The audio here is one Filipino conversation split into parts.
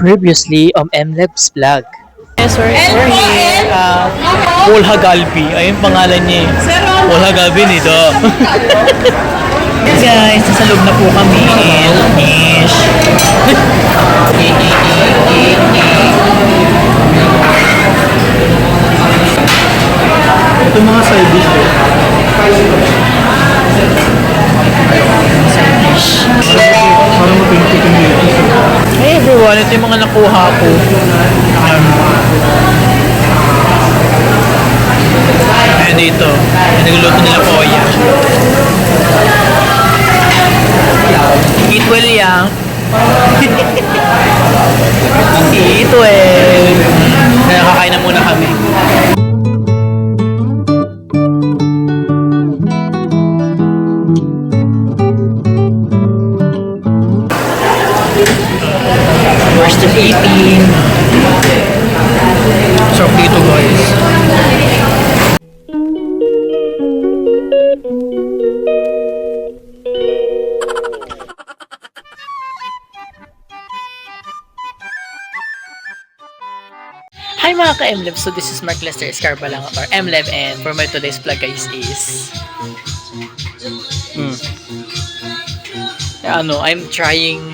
Previously, MLabs vlog. Yes, we're here. Paul Hagalbi. Ayun pangalan niya eh. Paul Hagalbi nito. Guys, nasa loob na po kami. Ish. Ito mga side dish ko. Parang mapintikin dito. Hey everyone, ito yung mga nakuha ko. Ayan dito. Nagluluto nila Koya. Eat well yang. Eat well. Kaya kakain na muna kami. We're still eating. So dito guys. Hi mga ka-MLab! So this is Mark Lester Escarbalang or MLab, and for my today's vlog guys is I'm trying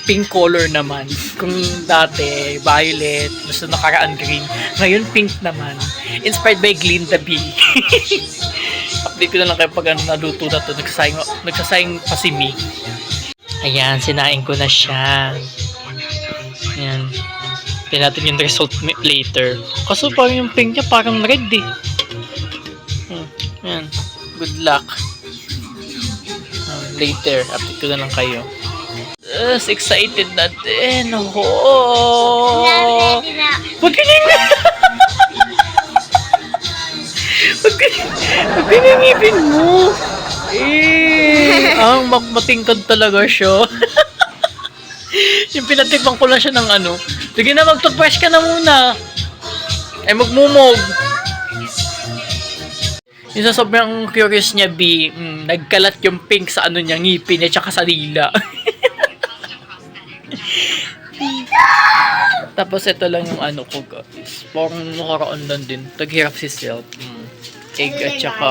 pink color naman. Kung dati violet, basta nakaraan green, ngayon pink naman. Inspired by Glinda B. Update ko na lang kayo pag naluto na to. Nagsasayang pa si Mi. Ayan, sinain ko na siya. Ayan. Tingnan natin yung result later. Kaso parang yung pink niya parang red eh. Ayan. Good luck. Later, update ko na lang kayo. Excited na din. Oh. Pag ganyan ngipin mo. Ang matingkad talaga siya. Yung pinatikman ko lang siya ng ano. Sige na, mag-toothbrush ka na muna. Ay, magmumog. Yung sa sobrang curious niya, B, nagkalat yung pink sa ano niya, ngipin niya, tsaka sa dila. Tapos ito lang yung ano ko guys. Parang nakaraan lang din. Taghirap si Silk. Egg at tsaka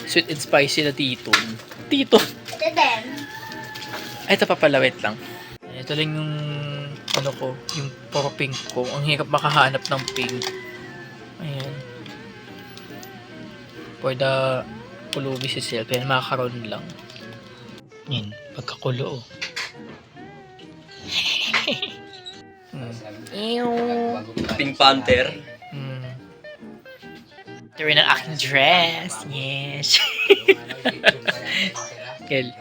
sweet and spicy na titon. Titon? Ito din. Ay, ito pa pala, wait lang. Ito lang yung ano ko, yung puro pink ko. Ang hirap makahanap ng pink. Ayan. For the pulubi si Silk. Ayan, makakaroon lang. Ayan, pagkakulo. Pink Panther. Ito rin ang aking dress. Yes. Kel.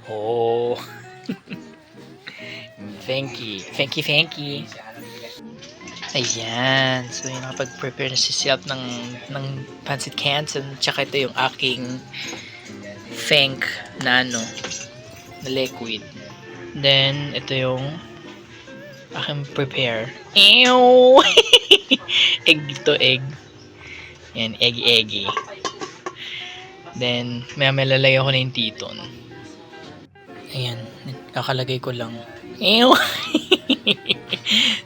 Oh. Thank you. Ayan. So, yung nakapag-prepare na si Silk ng pancit canton. Tsaka ito yung aking Fenk na ano, na liquid. Then, ito yung aking prepare. Ew! Egg dito, egg. Yan, eggy. Then, may lalagay ako na yung titon. Ayan, kakalagay ko lang. Ew!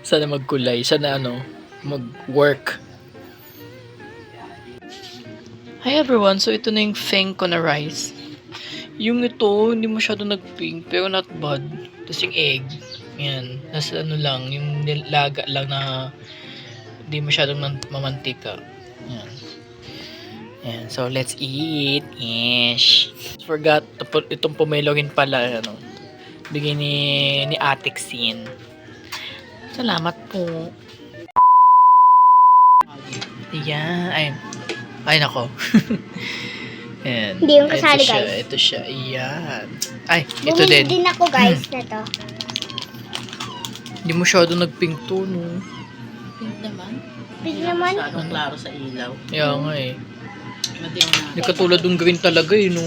Sana magkulay. Sana mag-work. Hi everyone! So, ito na yung Feng ko na rice. Yung ito, hindi masyado nag-pink, pero not bad. Tapos yung egg. Yan. Nasa lang, yung nilaga lang na hindi masyadong mamantika. Yan. Yan. So, let's eat. Yes. Forgot, itong pomelo rin pala, bigay ni Ate Xin. Salamat po. Ayan. Ay, nako. Ayan. Hindi yung kasali, guys. Ito siya. Ayan. Ay, ito din. Bumili din ako, guys, na to. Hindi masyado nag-pink to, no? Pink naman? Masyadong klaro sa ilaw. Kaya nga eh. Hindi katulad ng green talaga eh, no?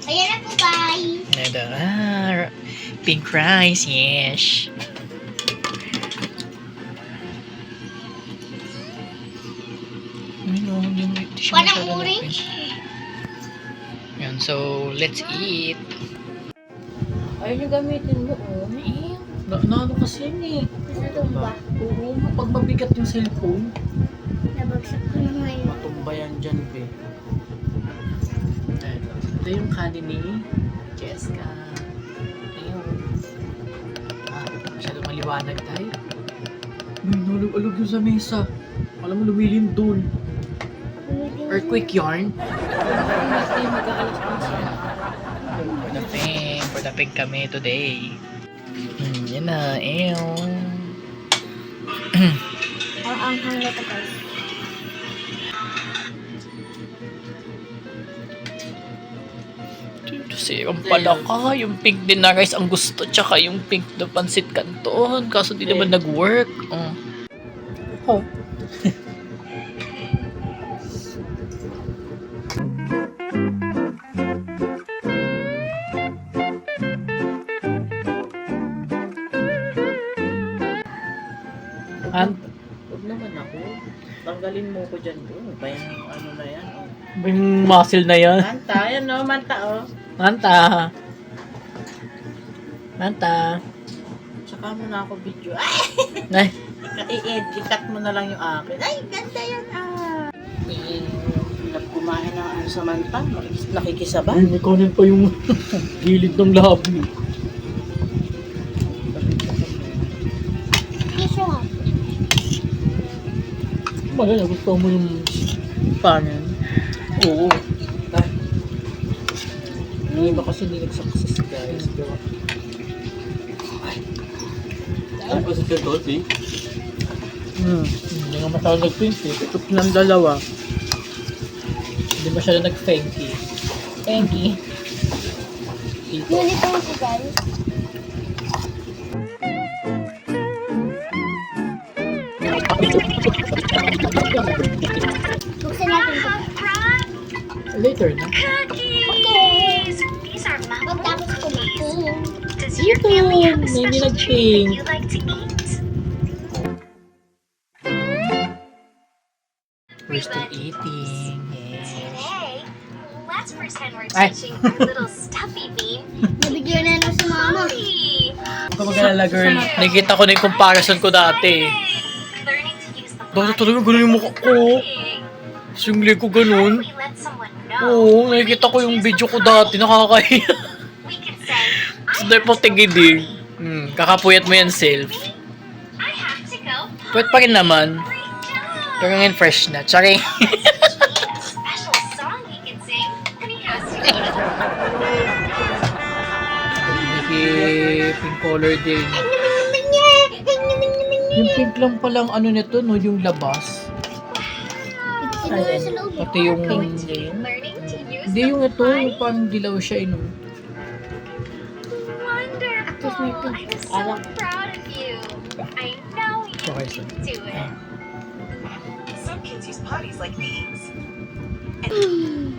Ayan na po, guys. Pink rice, yes. Hindi siya Parang masyado orange. nag-pink. Yan, so let's eat. Ayun yung gamitin mo, oh. Ano kasi yan eh. Natumba. Oo, pag mabigat yung cellphone. Nabagsak ko na ngayon. Matumba yan dyan, be. Ito yung kanin ni Jessica. Ayun. Masyadong maliwanag tayo. May nalug-alug yun sa mesa. Alam mo, lumilindol. Earthquake yarn. For the pink kami today. Yan na, ew. Ang anghang na ito guys. Kasi ang palaka, yung pink din na rice ang gusto, tsaka yung pink na pansit canton. Kaso di naman nag-work. Oh. Huwag naman ako. Tanggalin mo ko dyan, bro. Bayan yung ano na yan. Oh. Yung muscle na yan. Manta, yan o. Manta, oh. Manta. Manta. Tsaka mo na ako video. Ay! Ay. I-cut mo na lang yung akin. Ay, ganda yan, ah! Kumain ng ano sa manta. Nakikisaba. May kanin pa yung gilid ng labi. Kiso. Maganda, gusto mo yung panin. Oo. Yung iba kasi hindi nag-success, guys. Pero... Ano ba si Dolphy? Hindi nga masyadong nag-pink eh. Tutok ng dalawa. Hindi masyadong nag-fanky. Fanky. Unicorn ko guys. Buksan natin ito. Later na. Okay. These are Pagtapos kumain. Does your family have a Hindi special treat nag-pink. you like to eat? We're still eating. Yes. Today, let's pretend we're Ay. teaching our little stuffy bean. Nabigyan na si mama. Mommy! Huwag ka mag-alala, girl. Nakikita ko na yung comparison ko dati. Learning to use the Dati body talaga ganun yung mukha ko. Tapos yung leg ko ganun. we let someone know. Oo, nakikita ko yung video ko dati. Nakakahiya. We could say, So, dahil po tigidig. Kakapuyat mo yan, self. I have to go. Pwede pa rin naman. Great job! Pero ngayon fresh na. Tsari. Special song he can sing, and he has to do it. Pink color din. Yung pink lang palang ano nito, no? Yung labas. Siguro sa loob. Pati yung... Learning to use Hindi the yung ito, body. yung parang dilaw siya, no? Wonderful! I'm so proud of you. I know you Okay, can so- do it. Some kids use potties like these.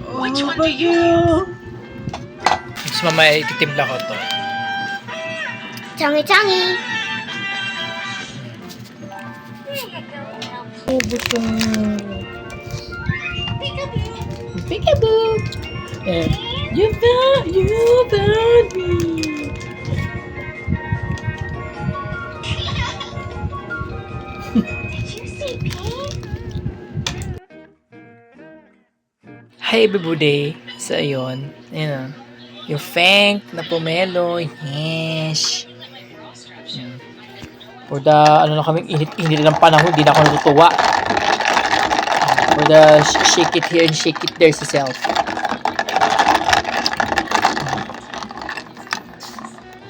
Which one do you? Tapos mamaya ititimpla ko to. Changi-changi. There you go, now. Ubus yung... Peekaboo! Peekaboo! Eh, you found me! Did you see pink? Hi, Bibuday! So, ayun. Ayun. Yung Fank na pomelo. Yes! Ayun. For the, ano na kami, init ng panahon, hindi na ako natutuwa. For the shake it here and shake it there sa self.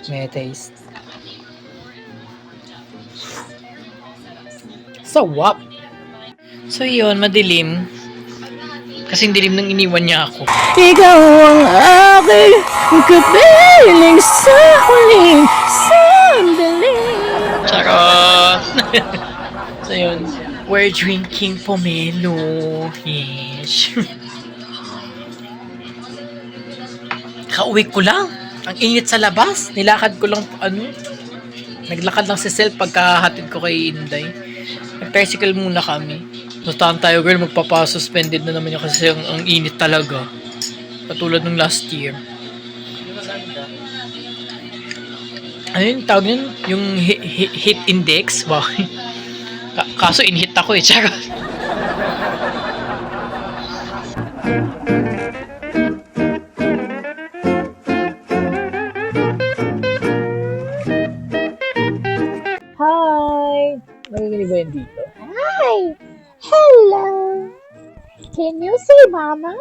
May taste. Sawap! So yun, madilim. Kasing dilim nang iniwan niya ako. Ikaw ang aking kapiling sa huling sandali. Charot! So yun, we're drinking pomelo. Yes. Kauwi ko lang. Ang init sa labas. Nilakad ko lang, naglakad lang si Sel pagkahatid ko kay Inday. Nag-tricycle muna kami. Notahan tayo, girl, magpapasuspended na naman yun kasi ang init talaga. Katulad nung last year. Ano yung tawag yun? Yung hit index? Wow. Kaso in-hit ako eh. Charot. Hi! Nakikinig ba yun dito? Hi! Hello! Can you say mama?